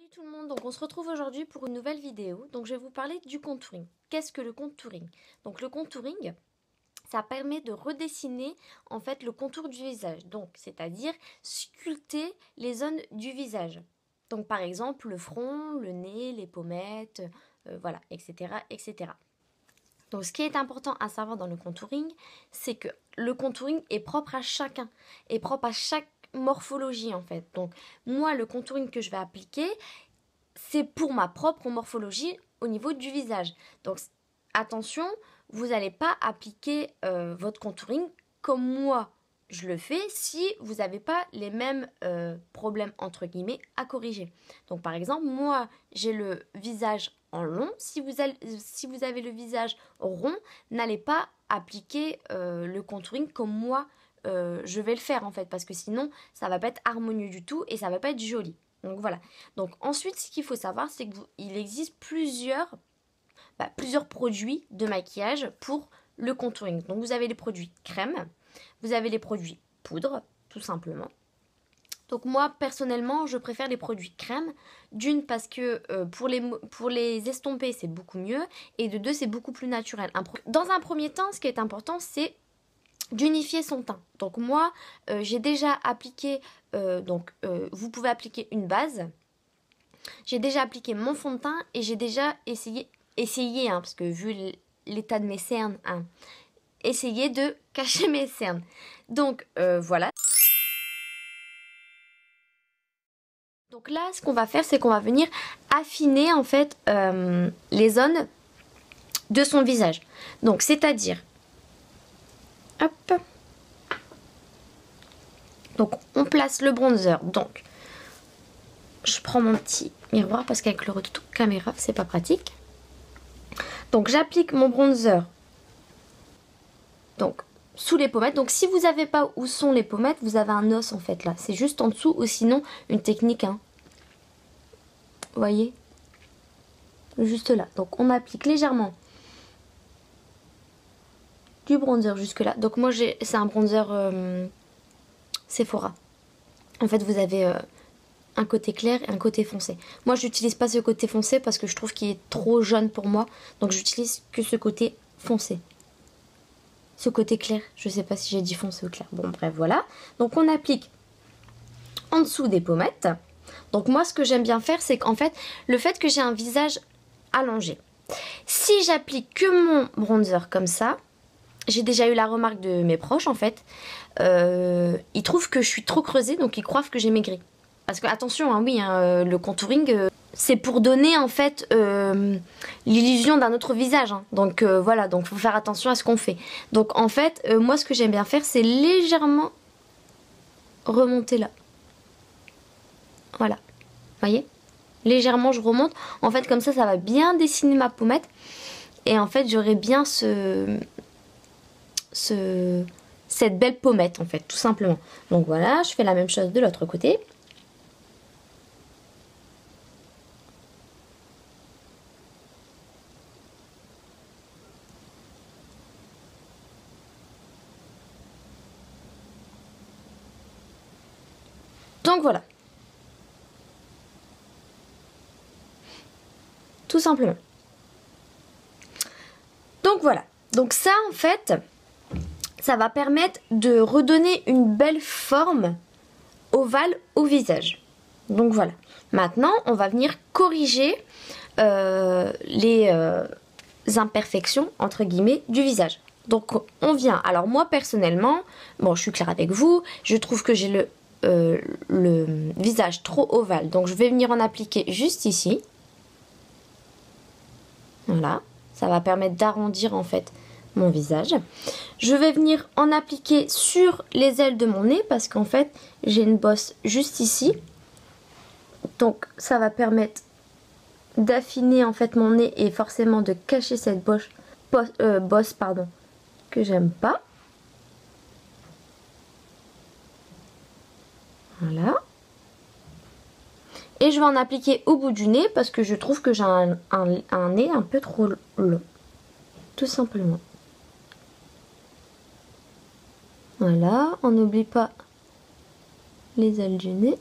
Salut tout le monde, donc on se retrouve aujourd'hui pour une nouvelle vidéo. Donc je vais vous parler du contouring. Qu'est-ce que le contouring? Donc le contouring, ça permet de redessiner en fait le contour du visage. Donc c'est-à-dire sculpter les zones du visage. Donc par exemple le front, le nez, les pommettes, voilà, etc., etc. Donc ce qui est important à savoir dans le contouring, c'est que le contouring est propre à chacun, est propre à chaque morphologie en fait. Donc moi le contouring que je vais appliquer, c'est pour ma propre morphologie au niveau du visage. Donc attention, vous n'allez pas appliquer votre contouring comme moi je le fais si vous n'avez pas les mêmes problèmes entre guillemets à corriger. Donc par exemple, moi j'ai le visage en long. Si vous avez le visage rond, n'allez pas appliquer le contouring comme moi je vais le faire en fait, parce que sinon ça va pas être harmonieux du tout et ça va pas être joli. Donc voilà. Donc ensuite, ce qu'il faut savoir, c'est qu'il existe plusieurs produits de maquillage pour le contouring. Donc vous avez les produits crème, vous avez les produits poudre, tout simplement. Donc moi, personnellement, je préfère les produits crème. D'une, parce que pour les estomper, c'est beaucoup mieux. Et de deux, c'est beaucoup plus naturel. Dans un premier temps, ce qui est important, c'est d'unifier son teint. Donc moi, j'ai déjà appliqué, vous pouvez appliquer une base. J'ai déjà appliqué mon fond de teint et j'ai déjà essayé hein, parce que vu l'état de mes cernes, hein, essayer de cacher mes cernes. Donc voilà. Donc là, ce qu'on va faire, c'est qu'on va venir affiner en fait les zones de son visage. Donc c'est-à-dire, hop. Donc on place le bronzer. Donc je prends mon petit miroir parce qu'avec le retour caméra, c'est pas pratique. Donc j'applique mon bronzer. Donc sous les pommettes. Donc si vous n'avez pas où sont les pommettes, vous avez un os en fait là. C'est juste en dessous ou sinon une technique. Hein. Vous voyez? Juste là. Donc on applique légèrement du bronzer jusque là. Donc moi c'est un bronzer Sephora. En fait vous avez un côté clair et un côté foncé. Moi j'utilise pas ce côté foncé parce que je trouve qu'il est trop jaune pour moi. Donc j'utilise que ce côté foncé. Ce côté clair, je sais pas si j'ai dit foncé ou clair. Bon bref voilà. Donc on applique en dessous des pommettes. Donc moi ce que j'aime bien faire, c'est qu'en fait le fait que j'ai un visage allongé. Si j'applique que mon bronzer comme ça, j'ai déjà eu la remarque de mes proches en fait. Ils trouvent que je suis trop creusée, donc ils croient que j'ai maigri. Parce que attention, hein, oui, hein, le contouring, c'est pour donner en fait l'illusion d'un autre visage. Hein. Donc voilà, donc faut faire attention à ce qu'on fait. Donc en fait, moi ce que j'aime bien faire, c'est légèrement remonter là. Voilà, voyez, légèrement je remonte. En fait comme ça va bien dessiner ma pommette. Et en fait j'aurai bien cette belle pommette en fait, tout simplement. Donc voilà, je fais la même chose de l'autre côté. Donc voilà. Tout simplement. Donc voilà. Donc ça en fait, ça va permettre de redonner une belle forme ovale au visage. Donc voilà. Maintenant, on va venir corriger les imperfections entre guillemets du visage. Donc on vient. Alors moi personnellement, bon je suis claire avec vous, je trouve que j'ai le visage trop ovale. Donc je vais venir en appliquer juste ici. Voilà, ça va permettre d'arrondir en fait mon visage. Je vais venir en appliquer sur les ailes de mon nez parce qu'en fait j'ai une bosse juste ici. Donc ça va permettre d'affiner en fait mon nez et forcément de cacher cette bosse pardon, que j'aime pas. Voilà. Et je vais en appliquer au bout du nez parce que je trouve que j'ai un nez un peu trop long. Tout simplement. Voilà, on n'oublie pas les ailes du nez.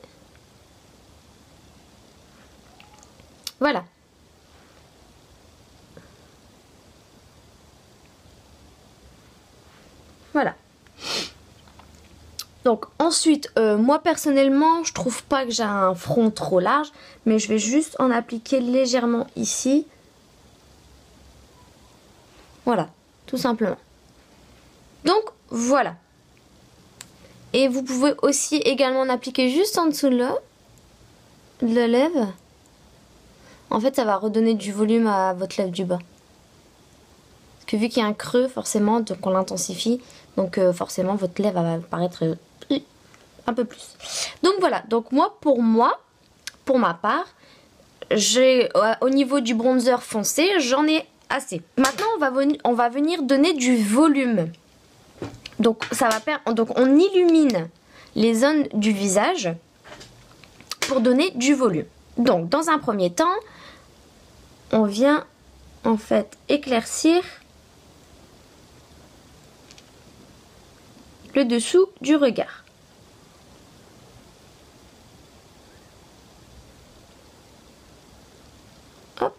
Voilà. Voilà. Donc ensuite, moi personnellement, je trouve pas que j'ai un front trop large, mais je vais juste en appliquer légèrement ici. Voilà, tout simplement. Donc voilà. Et vous pouvez aussi également en appliquer juste en dessous de la lèvre. En fait, ça va redonner du volume à votre lèvre du bas. Parce que vu qu'il y a un creux, forcément, donc on l'intensifie. Donc forcément, votre lèvre va paraître un peu plus. Donc voilà, donc pour ma part, j'ai au niveau du bronzer foncé, j'en ai assez. Maintenant, on va venir donner du volume. Donc on illumine les zones du visage pour donner du volume. Donc dans un premier temps, on vient en fait éclaircir le dessous du regard. Hop.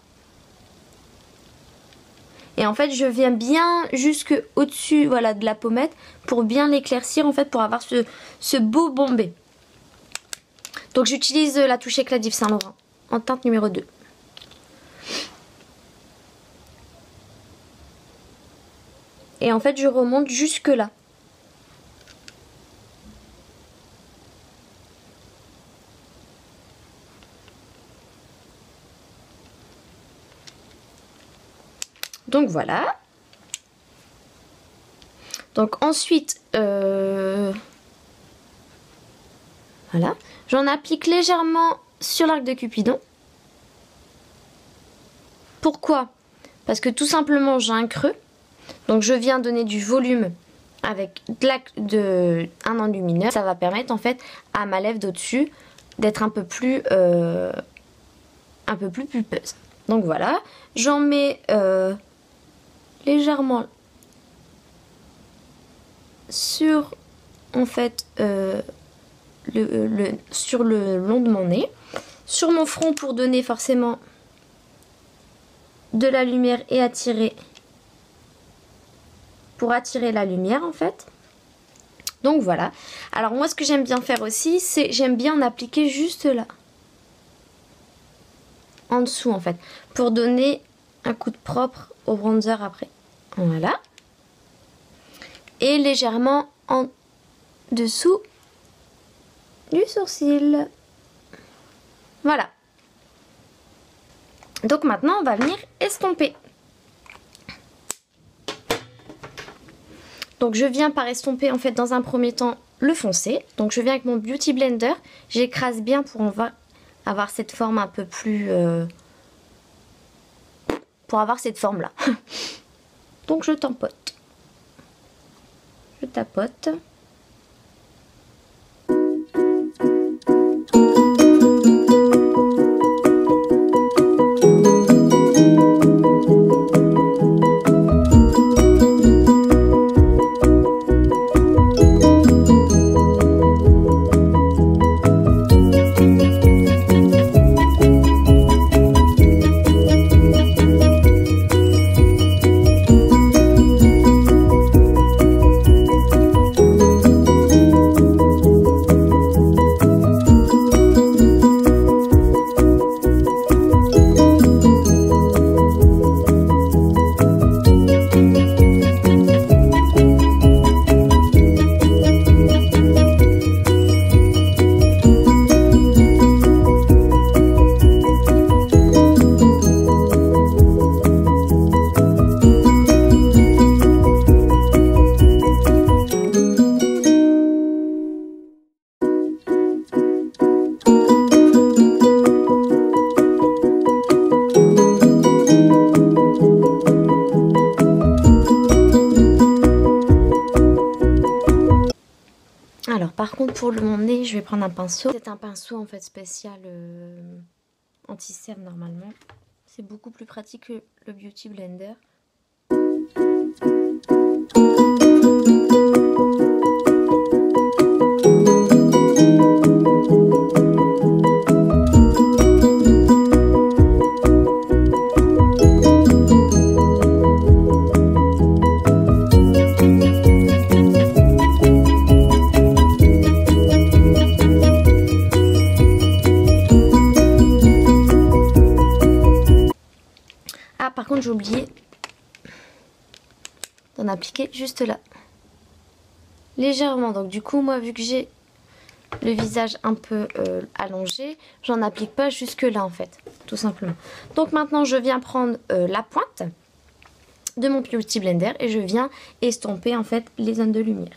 Et en fait, je viens bien jusque au-dessus, voilà, de la pommette pour bien l'éclaircir, en fait, pour avoir ce beau bombé. Donc j'utilise la touche éclat d'Yves Saint Laurent en teinte numéro 2. Et en fait, je remonte jusque là. Donc voilà. Donc ensuite, voilà. J'en applique légèrement sur l'arc de Cupidon. Pourquoi? Parce que tout simplement j'ai un creux. Donc je viens donner du volume avec un enlumineur. Ça va permettre en fait à ma lèvre d'au-dessus d'être un peu plus pulpeuse. Donc voilà, j'en mets légèrement sur en fait sur le long de mon nez, sur mon front pour donner forcément de la lumière et pour attirer la lumière en fait. Donc voilà. Alors moi ce que j'aime bien faire aussi, c'est j'aime bien en appliquer juste là. En dessous en fait. Pour donner un coup de propre au bronzer après. Voilà. Et légèrement en dessous du sourcil. Voilà. Donc maintenant on va venir estomper. Donc je viens par estomper en fait dans un premier temps le foncé. Donc je viens avec mon Beauty Blender, j'écrase bien pour avoir cette forme un peu plus... pour avoir cette forme là. Donc je tampote. Je tapote. Alors par contre pour mon nez, je vais prendre un pinceau. C'est un pinceau en fait spécial anti-cerne normalement. C'est beaucoup plus pratique que le Beauty Blender. j'ai oublié d'en appliquer juste là. Légèrement. Donc du coup, moi, vu que j'ai le visage un peu allongé, j'en applique pas jusque là en fait, tout simplement. Donc maintenant, je viens prendre la pointe de mon Beauty Blender et je viens estomper en fait les zones de lumière.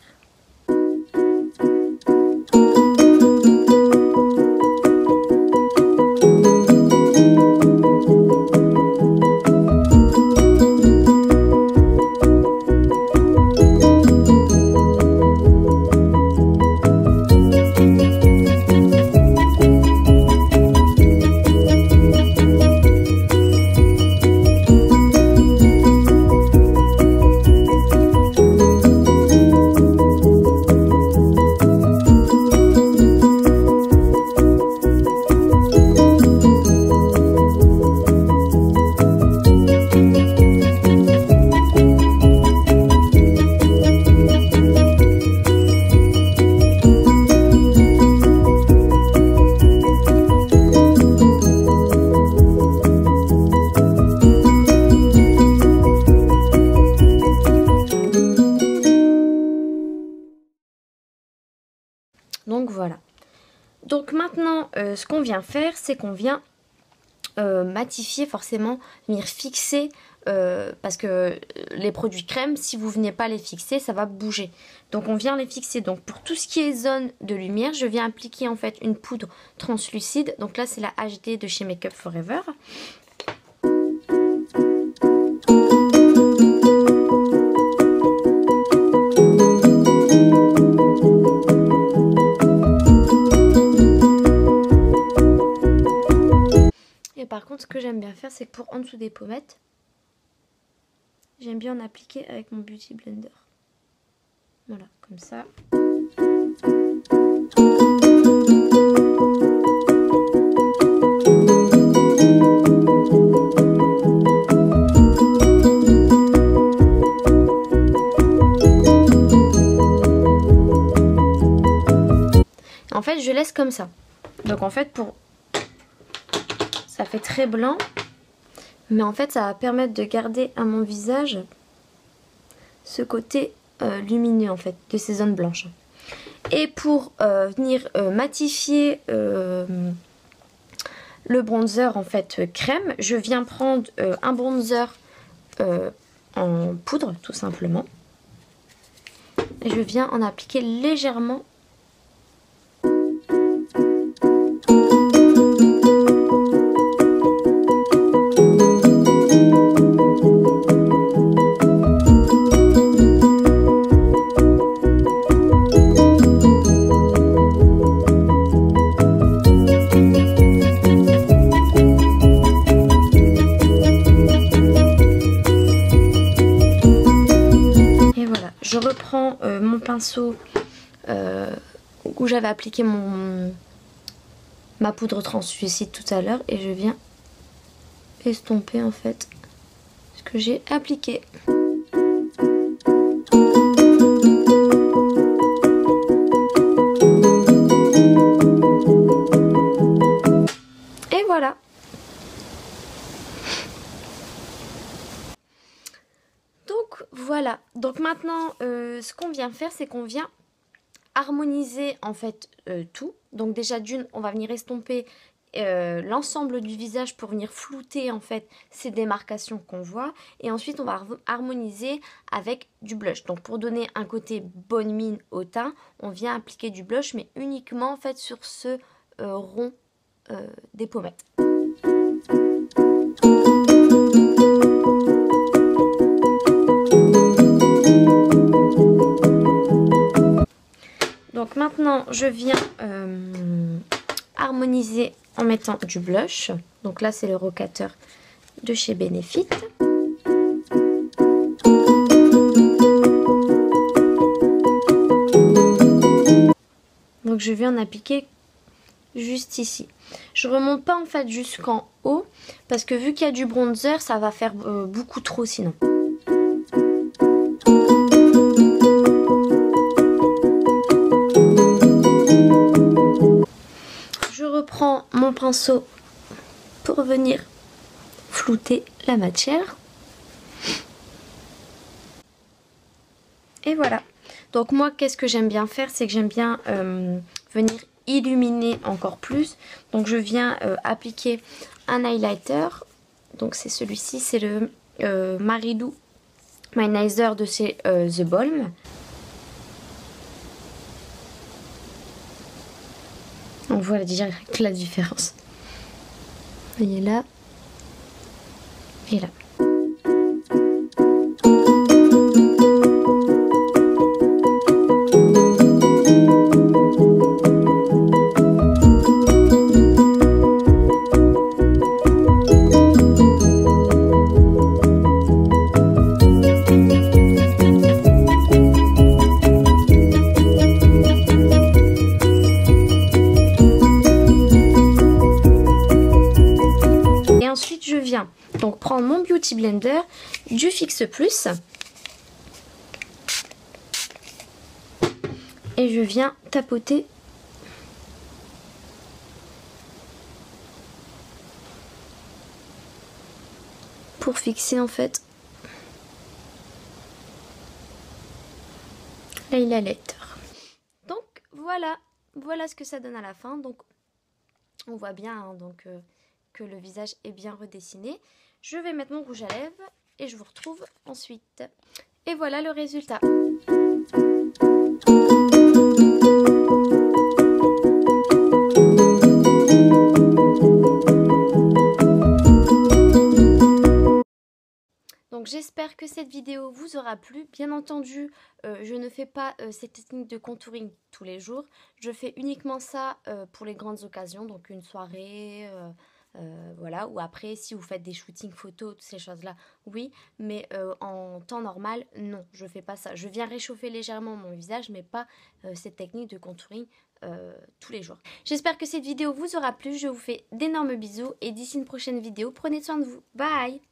Donc voilà. Donc maintenant, ce qu'on vient faire, c'est qu'on vient matifier forcément, venir fixer, parce que les produits crème, si vous ne venez pas les fixer, ça va bouger. Donc on vient les fixer. Donc pour tout ce qui est zone de lumière, je viens appliquer en fait une poudre translucide. Donc là, c'est la HD de chez Make Up For Ever. Par contre, ce que j'aime bien faire, c'est que pour en dessous des pommettes, j'aime bien en appliquer avec mon Beauty Blender. Voilà, comme ça. En fait, je laisse comme ça. Donc en fait, ça fait très blanc, mais en fait ça va permettre de garder à mon visage ce côté lumineux en fait de ces zones blanches. Et pour venir matifier le bronzer en fait crème, je viens prendre un bronzer en poudre tout simplement et je viens en appliquer légèrement. Je reprends mon pinceau où j'avais appliqué ma poudre translucide tout à l'heure et je viens estomper en fait ce que j'ai appliqué. Et voilà. Voilà, donc maintenant ce qu'on vient faire, c'est qu'on vient harmoniser en fait tout. Donc déjà d'une, on va venir estomper l'ensemble du visage pour venir flouter en fait ces démarcations qu'on voit. Et ensuite on va harmoniser avec du blush. Donc pour donner un côté bonne mine au teint, on vient appliquer du blush mais uniquement en fait sur ce rond des pommettes. Donc maintenant je viens harmoniser en mettant du blush. Donc là c'est le rocateur de chez Benefit. Donc je viens en appliquer juste ici. Je remonte pas en fait jusqu'en haut parce que vu qu'il y a du bronzer, ça va faire beaucoup trop sinon. Je reprends mon pinceau pour venir flouter la matière. Et voilà. Donc moi, qu'est-ce que j'aime bien faire, c'est que j'aime bien venir illuminer encore plus. Donc je viens appliquer un highlighter. Donc c'est celui-ci, c'est le Marilou Manizer de chez The Balm. On voit direct la différence. Vous voyez là et là. Ensuite, je viens donc prendre mon Beauty Blender du Fix Plus et je viens tapoter pour fixer en fait l'highlighter. Donc voilà ce que ça donne à la fin. Donc on voit bien hein, donc que le visage est bien redessiné. Je vais mettre mon rouge à lèvres et je vous retrouve ensuite. Et voilà le résultat. Donc j'espère que cette vidéo vous aura plu. Bien entendu, je ne fais pas cette technique de contouring tous les jours. Je fais uniquement ça pour les grandes occasions, donc une soirée, voilà. Ou après, si vous faites des shootings photos, toutes ces choses-là, oui. Mais en temps normal, non, je fais pas ça. Je viens réchauffer légèrement mon visage, mais pas cette technique de contouring tous les jours. J'espère que cette vidéo vous aura plu. Je vous fais d'énormes bisous et d'ici une prochaine vidéo, prenez soin de vous. Bye!